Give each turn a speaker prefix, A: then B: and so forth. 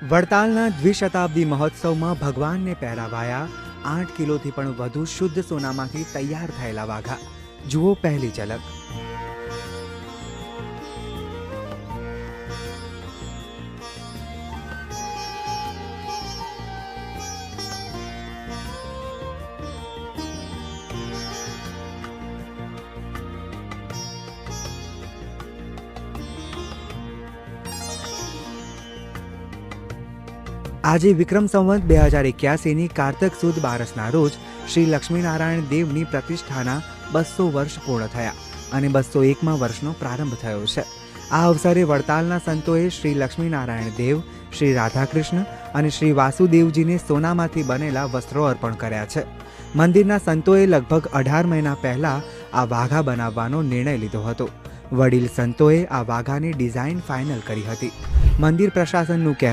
A: વડતાલના દ્વિશતાબ્દી મહોત્સવમાં ભગવાનને પહેરાવાયા 8 કિલોથી પણ વધુ શુદ્ધ સોનામાંથી તૈયાર થયેલા વાઘા. જુઓ પહેલી ઝલક. આજે વિક્રમ સંવત 2081ની કારતક સુદ બારસના રોજ શ્રી લક્ષ્મીનારાયણ દેવની પ્રતિષ્ઠાના 200 વર્ષ પૂર્ણ થયા અને 201મા વર્ષનો પ્રારંભ થયો છે. આ અવસરે વડતાલના સંતોએ શ્રી લક્ષ્મીનારાયણ દેવ, શ્રી રાધાકૃષ્ણ અને શ્રી વાસુદેવજીને સોનામાંથી બનેલા વસ્ત્રો અર્પણ કર્યા છે. મંદિરના સંતોએ લગભગ 18 મહિના પહેલા આ વાઘા બનાવવાનો નિર્ણય લીધો હતો. વડીલ સંતોએ આ વાઘાની ડિઝાઇન ફાઇનલ કરી હતી. મંદિર પ્રશાસનનું કહેવું